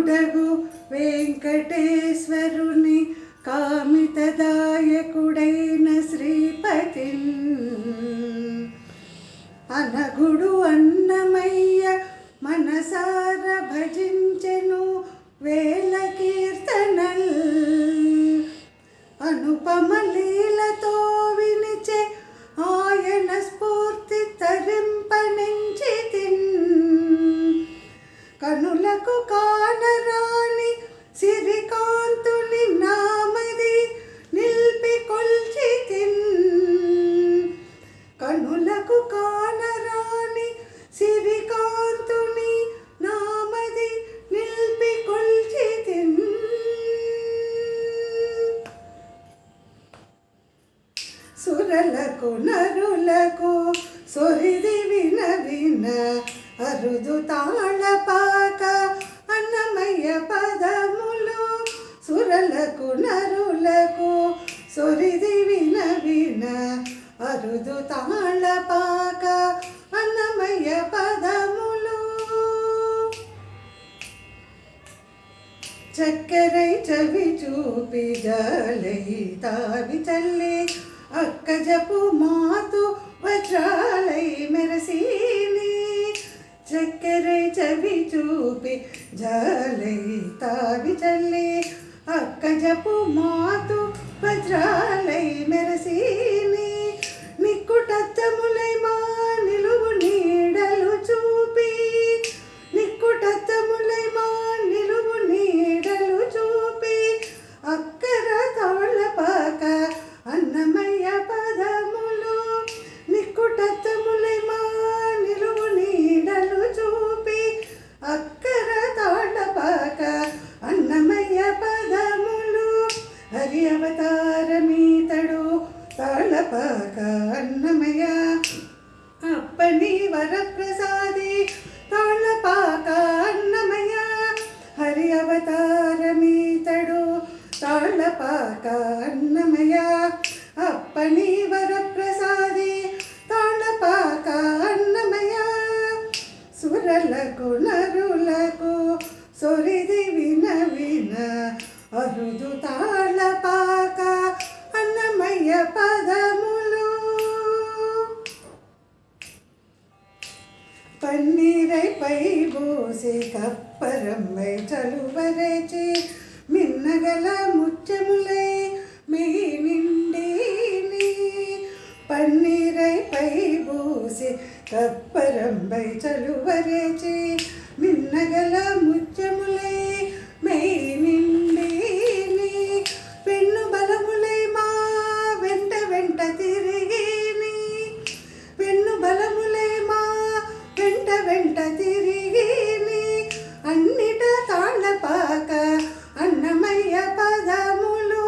కామితుడగు వెంకటేశ్వరుని కామితదాయకుడైన శ్రీపతిన్ అనగుడు అన్నమయ్య మనసార భజించెను వేల కీర్తనల్ అనుపమ లీలతో వినిచే ఆయన స్ఫూర్తి తరింపనించితిన్ కనులకు కానరాని సిరికాంతుని నామది నిల్పి కొల్చితిన్ కనులకు కానరాని సిరికాంతుని నామది నిల్పి కొల్చితిన్ సురలకు నరులకు సొరిది విన అరుదు తాళపాక అన్నమయ్య పదములు సురలకు నరులకు సొరిది విన అరుదు తాళపాక అన్నమయ్య పదములు చక్కెరై చవి చూపి జాలై తావి చల్లి అక్కజపు మాతు వజ్రాలై మెరసీని చక్కెరై చవి చూపి జాలై తావి చల్లి అక్కజపు మాతు వజ్రాలై మెరసీని నిక్కుటత్తములై మా నిలువు నీడలు చూపి నిక్కుటత్తములై మా నిలువు నీడలు చూపి అక్కర తాళపాక అన్నమయ్య పదములు నిక్కుటత్తములై మా నిలువు నీడలు చూపి అక్కర తాళపాక అన్నమయ్య పదములు హరి అవతారమీతడు తాళపాక అన్నమయ్య అప్పని వరప్రసాది తాళపాక అన్నమయ్య హరి అవతారమీతడు తాళపాక అన్నమయ్య అప్పని వరప్రసాది తాళపాక అన్నమయ్య సురలకు నరులకు సొరిది విన అరుదు తాళపాక అన్నమయ్య పదములు పన్నీరై పై బోసి కప్పరంబై చలువరేచి మిన్నగల ముత్యములై మెయి నిండిని పన్నీరై పై బోసి కప్పరంబై చలువరేచి మిన్నగల ముత్యములై మెయి నిండిని పెన్ను బలములై మా వెంట వెంట తిరిగిని పెన్ను బలములై మా వెంట వెంట తిరిగిని అన్నిట తాళపాక అన్నమయ్య పదములు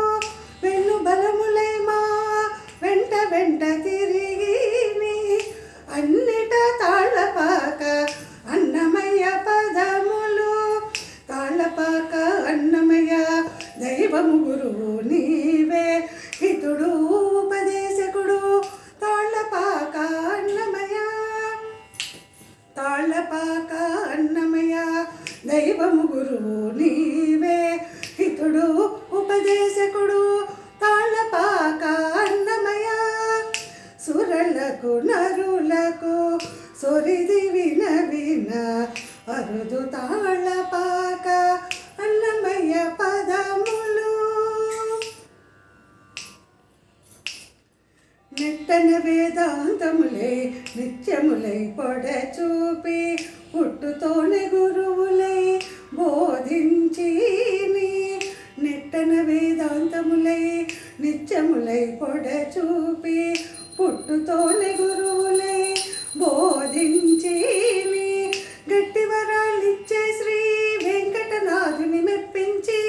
వెన్ను బలములై మా వెంట వెంట తిరిగిని అన్నిట తాళపాక అన్నమయ్య పదములు తాళపాక అన్నమయ్య దైవము గురువు నీవే హితుడు ఉపదేశకుడు తాళపాక అన్నమయ్య తాళపాక అన్నమయ్య దైవము గురువు నీవే హితుడు ఉపదేశకుడు తాళపాక అన్నమయ్య సురలకు నరులకు సొరిది విన అరుదు తాళపాక అన్నమయ్య పదములు నిట్టన వేదాంతములై నిత్యములై పొడచూపి పుట్టుతోనే గురువులై బోధించిని నిట్టన వేదాంతములై నిత్యములై పొడచూపి పుట్టుతోనే గురువులై బోధించిని గట్టి వరాలిచ్చే శ్రీ వెంకటనాథుని మెప్పించి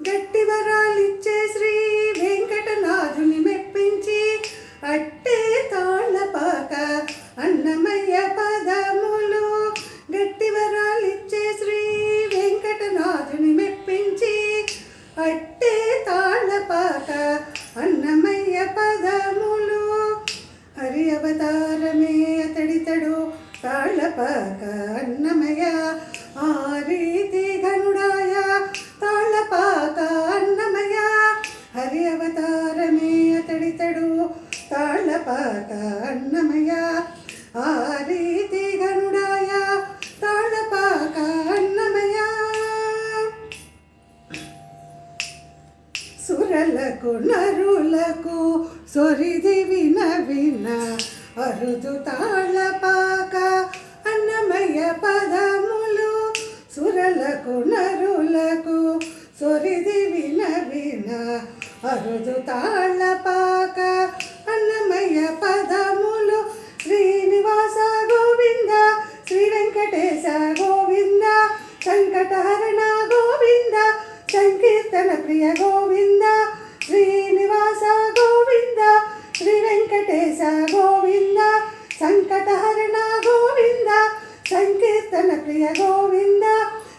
గట్టి వరాలిచ్చే శ్రీ వెంకటనాథుని మెప్పించి అట్టే తాళపాక అన్నమయ్య పదములు గట్టి వరాలిచ్చే శ్రీ వెంకటనాథుని మెప్పించి అట్టే తాళపాక అన్నమయ్య పదములు హరి అవతారమే తాళపాక అన్నమయ్య ఆ రీతి గనుడాయ తాళపాక అన్నమయ్య సురలకు నరులకు సొరిది విన అరుదు తాళపాక అన్నమయ్య పదములు సురలకు నరులకు సొరిది విన అరుదు తాళపాక అన్నమయ్య పదములు శ్రీనివాస గోవింద శ్రీ వెంకటేశ గోవింద సంకటహరణ గోవింద సంకీర్తన ప్రియ గోవింద శ్రీనివాస గోవింద శ్రీ వెంకటేశ గోవింద సంకటహరణ గోవింద సంకీర్తన ప్రియ గోవింద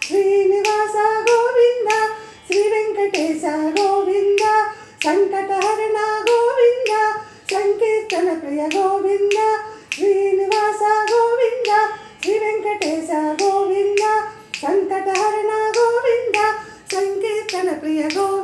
శ్రీనివాస గోవింద శ్రీ వెంకటేశ గోవింద సంకటహరణ గోవింద సంకీర్తన ప్రియ గోవింద శ్రీనివాస గోవింద శ్రీ వెంకటేశ గోవింద సంకటహరణ గోవింద సంకీర్తన ప్రియ గోవింద